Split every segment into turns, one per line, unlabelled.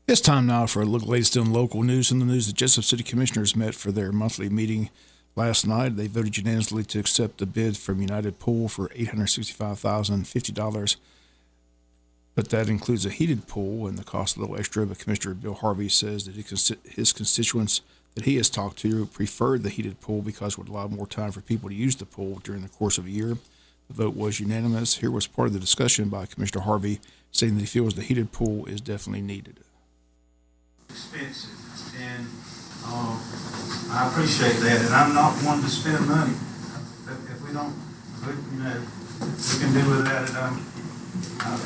It's time now for a look at latest in local news. In the news, the Jesup City Commissioners met for their monthly meeting last night. They voted unanimously to accept the bid from United Pool for $865,050. But that includes a heated pool and the cost a little extra. But Commissioner Bill Harvey says that his constituents that he has talked to preferred the heated pool because it would allow more time for people to use the pool during the course of a year. The vote was unanimous. Here was part of the discussion by Commissioner Harvey, saying that he feels the heated pool is definitely needed.
Expensive, and I appreciate that, and I'm not one to spend money. If we don't, we can do without it.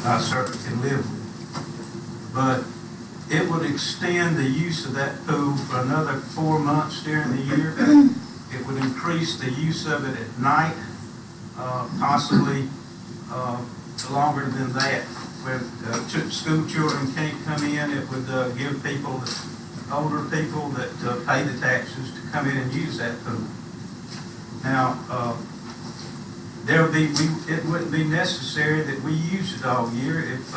I certainly can live with it. But it would extend the use of that pool for another 4 months during the year. It would increase the use of it at night, possibly longer than that. Where school children can't come in, it would give people, older people that pay the taxes, to come in and use that pool. Now, it wouldn't be necessary that we use it all year. If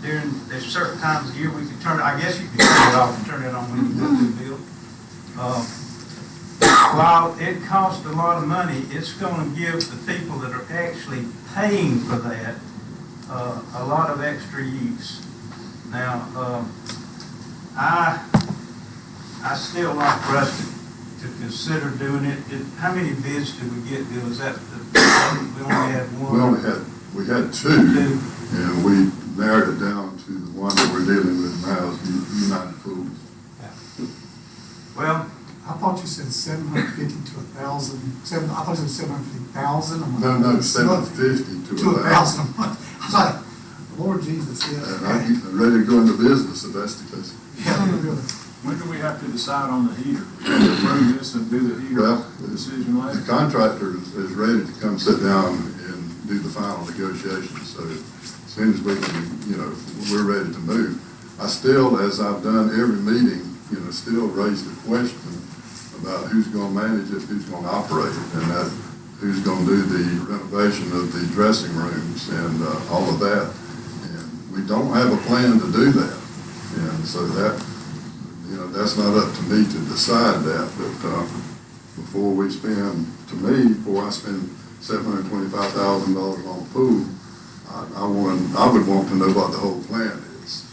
there's certain times of the year we could turn it. I guess you could turn it off and turn it on when you go to the bill. While it costs a lot of money, it's going to give the people that are actually paying for that a lot of extra use. Now, I still like Rusty to consider doing it. How many bids did we get, Bill? Is that we only had one?
We had two, and we narrowed it down to the one that we're dealing with now, is United Pools.
Yeah. Well,
I thought you said 750 to 1,000. I thought you said 750,000 a month.
No, 750 to
1,000 a month. I was like, Lord Jesus, yeah.
And I'm ready to go into business if that's the case.
Yeah, good.
When do we have to decide on the heater? Approve this and do the heater?
Well,
decision later?
the contractor is ready to come sit down and do the final negotiations. So as soon as we can, we're ready to move. I still, as I've done every meeting, still raise the question about who's going to manage it, who's going to operate it, and that who's going to do the renovation of the dressing rooms and all of that. And we don't have a plan to do that. And so that, that's not up to me to decide that. But before I spend $725,000 on a pool, I would want to know what the whole plan is.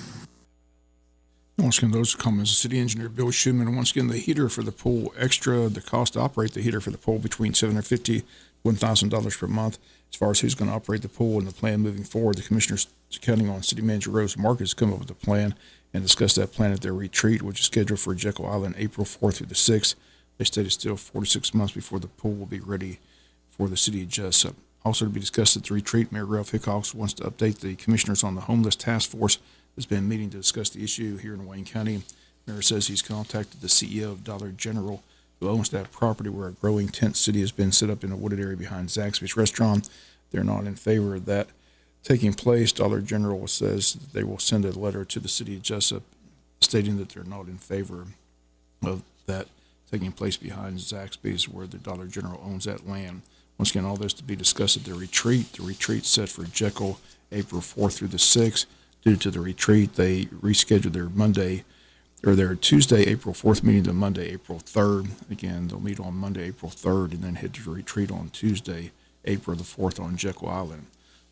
Once again, those comments, the city engineer Bill Schuman. And once again, the heater for the pool extra, the cost to operate the heater for the pool between $750 to $1,000 per month. As far as who's going to operate the pool and the plan moving forward, the commissioners counting on City Manager Rose Marcus to come up with a plan and discuss that plan at their retreat, which is scheduled for Jekyll Island April 4th through the 6th. They stated still 4 to 6 months before the pool will be ready for the city of Jesup. Also to be discussed at the retreat, Mayor Ralph Hickox wants to update the commissioners on the homeless task force that's been meeting to discuss the issue here in Wayne County. Mayor says he's contacted the CEO of Dollar General, who owns that property where a growing tent city has been set up in a wooded area behind Zaxby's restaurant. They're not in favor of that taking place. Dollar General says that they will send a letter to the city of Jesup stating that they're not in favor of that taking place behind Zaxby's, where the Dollar General owns that land. Once again, all this to be discussed at the retreat. The retreat set for Jekyll April 4th through the 6th. Due to the retreat, they rescheduled their Tuesday, April 4th meeting to Monday, April 3rd. Again, they'll meet on Monday, April 3rd, and then head to the retreat on Tuesday, April the 4th on Jekyll Island.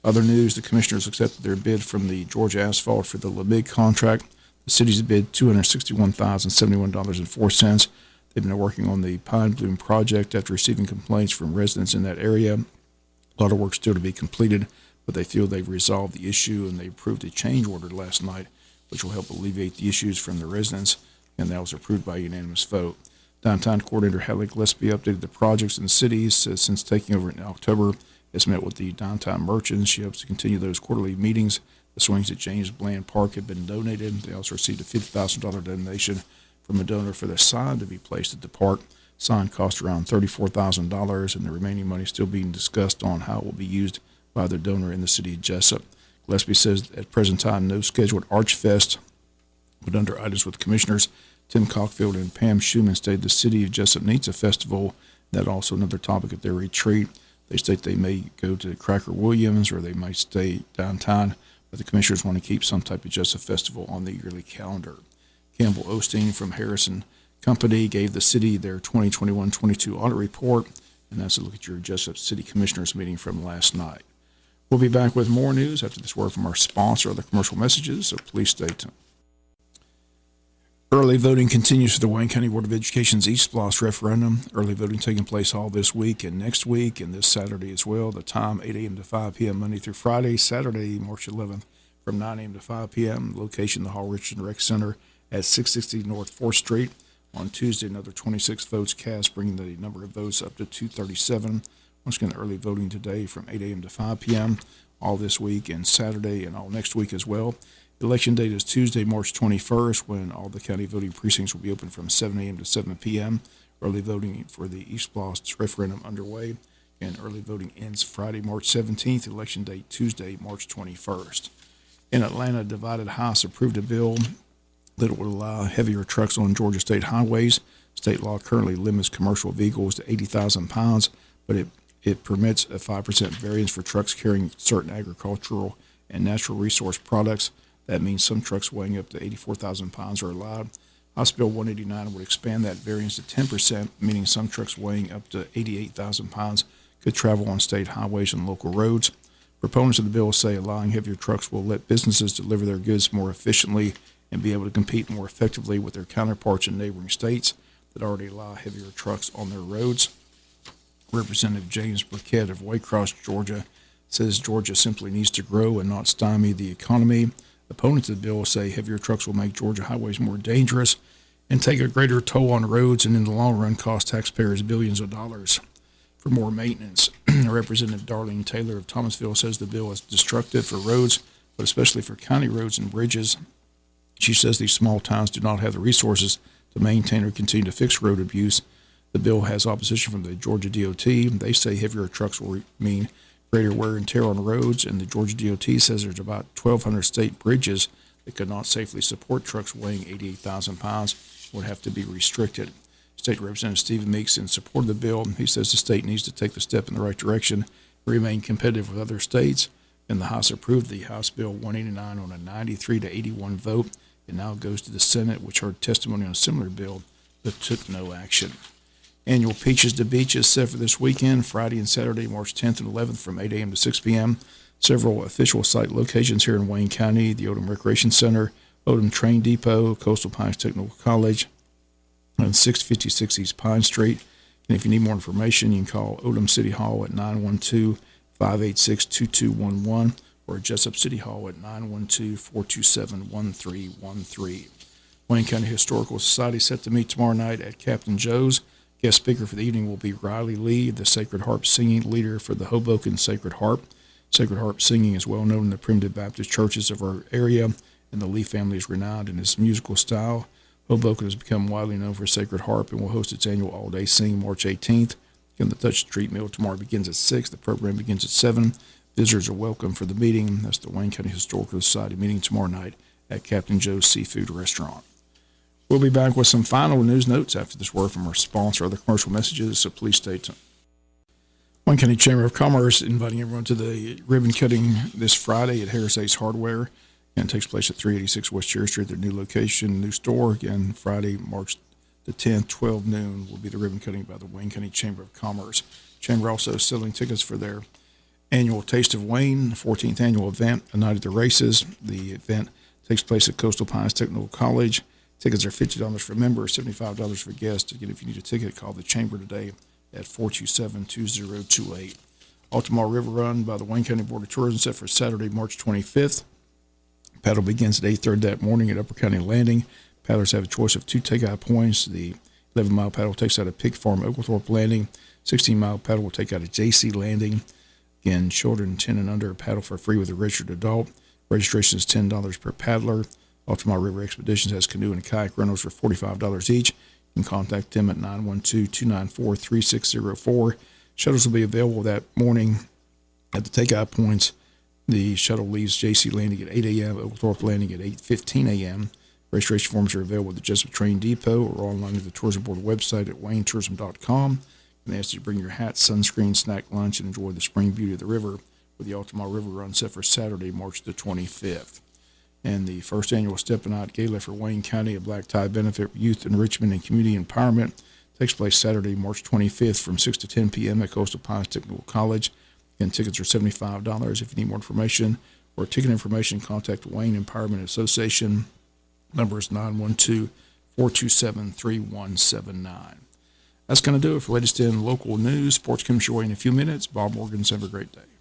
Other news, the commissioners accepted their bid from the Georgia Asphalt for the LeMig contract. The city's bid $261,071.04. They've been working on the Pine Bloom project after receiving complaints from residents in that area. A lot of work still to be completed, but they feel they've resolved the issue, and they approved a change order last night, which will help alleviate the issues from the residents, and that was approved by a unanimous vote. Downtown Coordinator Hallie Gillespie updated the projects in the cities since taking over in October. Has met with the downtown merchants. She hopes to continue those quarterly meetings. The swings at James Bland Park have been donated. They also received a $50,000 donation from a donor for the sign to be placed at the park. Sign cost around $34,000, and the remaining money is still being discussed on how it will be used by the donor in the city of Jesup. Gillespie says at present time, no scheduled Arch Fest, but under items with commissioners, Tim Cockfield and Pam Schuman stated the city of Jesup needs a festival. That also another topic at their retreat. They state they may go to Cracker Williams or they might stay downtown, but the commissioners want to keep some type of Jesup festival on the yearly calendar. Campbell Osteen from Harrison Company gave the city their 2021-22 audit report, and that's a look at your Jesup City Commissioners meeting from last night. We'll be back with more news after this word from our sponsor, other commercial messages, so please stay tuned. Early voting continues for the Wayne County Board of Education's East Splosh referendum. Early voting taking place all this week and next week and this Saturday as well. The time, 8 a.m. to 5 p.m. Monday through Friday. Saturday, March 11th, from 9 a.m. to 5 p.m. Location, the Hall Richardson Rec Center at 660 North 4th Street. On Tuesday, another 26 votes cast, bringing the number of votes up to 237. Once again, early voting today from 8 a.m. to 5 p.m. all this week and Saturday and all next week as well. Election date is Tuesday, March 21st, when all the county voting precincts will be open from 7 a.m. to 7 p.m. Early voting for the East Splosh referendum underway, and early voting ends Friday, March 17th. Election date Tuesday, March 21st. In Atlanta, divided House approved a bill that would allow heavier trucks on Georgia state highways. State law currently limits commercial vehicles to 80,000 pounds, but it permits a 5% variance for trucks carrying certain agricultural and natural resource products. That means some trucks weighing up to 84,000 pounds are allowed. House Bill 189 would expand that variance to 10%, meaning some trucks weighing up to 88,000 pounds could travel on state highways and local roads. Proponents of the bill say allowing heavier trucks will let businesses deliver their goods more efficiently and be able to compete more effectively with their counterparts in neighboring states that already allow heavier trucks on their roads. Representative James Burkett of Waycross, Georgia, says Georgia simply needs to grow and not stymie the economy. Opponents of the bill say heavier trucks will make Georgia highways more dangerous and take a greater toll on roads and in the long run cost taxpayers billions of dollars for more maintenance. Representative Darlene Taylor of Thomasville says the bill is destructive for roads, but especially for county roads and bridges. She says these small towns do not have the resources to maintain or continue to fix road abuse. The bill has opposition from the Georgia DOT. They say heavier trucks will mean greater wear and tear on roads, and the Georgia DOT says there's about 1,200 state bridges that could not safely support trucks weighing 88,000 pounds, would have to be restricted. State Representative Stephen Meeks in support of the bill. He says the state needs to take the step in the right direction, remain competitive with other states, and the House approved the House Bill 189 on a 93 to 81 vote. It now goes to the Senate, which heard testimony on a similar bill but took no action. Annual Peaches to Beaches set for this weekend, Friday and Saturday, March 10th and 11th from 8 a.m. to 6 p.m. Several official site locations here in Wayne County, the Odom Recreation Center, Odom Train Depot, Coastal Pines Technical College, and 656 East Pine Street. And if you need more information, you can call Odom City Hall at 912-586-2211 or Jesup City Hall at 912-427-1313. Wayne County Historical Society set to meet tomorrow night at Captain Joe's. Guest speaker for the evening will be Riley Lee, the Sacred Harp singing leader for the Hoboken Sacred Harp. Sacred Harp singing is well known in the primitive Baptist churches of our area, and the Lee family is renowned in its musical style. Hoboken has become widely known for Sacred Harp and will host its annual all-day sing March 18th. Again, the Touch the Treat meal tomorrow begins at 6. The program begins at 7. Visitors are welcome for the meeting. That's the Wayne County Historical Society meeting tomorrow night at Captain Joe's Seafood Restaurant. We'll be back with some final news notes after this word from our sponsor, other commercial messages, so please stay tuned. Wayne County Chamber of Commerce inviting everyone to the ribbon cutting this Friday at Harris Ace Hardware. And it takes place at 386 West Cherry Street, their new location, new store. Again, Friday, March the 10th, 12 noon, will be the ribbon cutting by the Wayne County Chamber of Commerce. Chamber also selling tickets for their annual Taste of Wayne, 14th annual event, a night at the races. The event takes place at Coastal Pines Technical College. Tickets are $50 for members, $75 for guests. Again, if you need a ticket, call the Chamber today at 427-2028. Altamar River Run by the Wayne County Board of Tourism set for Saturday, March 25th. Paddle begins at 8:30 that morning at Upper County Landing. Paddlers have a choice of 2 takeout points. The 11-mile paddle takes out at Pig Farm Oglethorpe Landing. 16-mile paddle will take out at J.C. Landing. Again, children 10 and under paddle for free with a registered adult. Registration is $10 per paddler. Altamar River Expeditions has canoe and kayak rentals for $45 each. You can contact them at 912-294-3604. Shuttles will be available that morning at the takeout points. The shuttle leaves J.C. Landing at 8 a.m., Oglethorpe Landing at 8:15 a.m. Registration forms are available at the Jesup Train Depot or online at the Tourism Board website at waynetourism.com. And they ask you to bring your hat, sunscreen, snack lunch, and enjoy the spring beauty of the river with the Altamar River Run set for Saturday, March the 25th. And the first annual Steppin' Out Gala for Wayne County, a black tie benefit for youth enrichment and community empowerment, takes place Saturday, March 25th from 6 to 10 p.m. at Coastal Pines Technical College. Again, tickets are $75. If you need more information or ticket information, contact Wayne Empowerment Association. Number is 912-427-3179. That's going to do it for latest in local news. Sports comes your way in a few minutes. Bob Morgan's have a great day.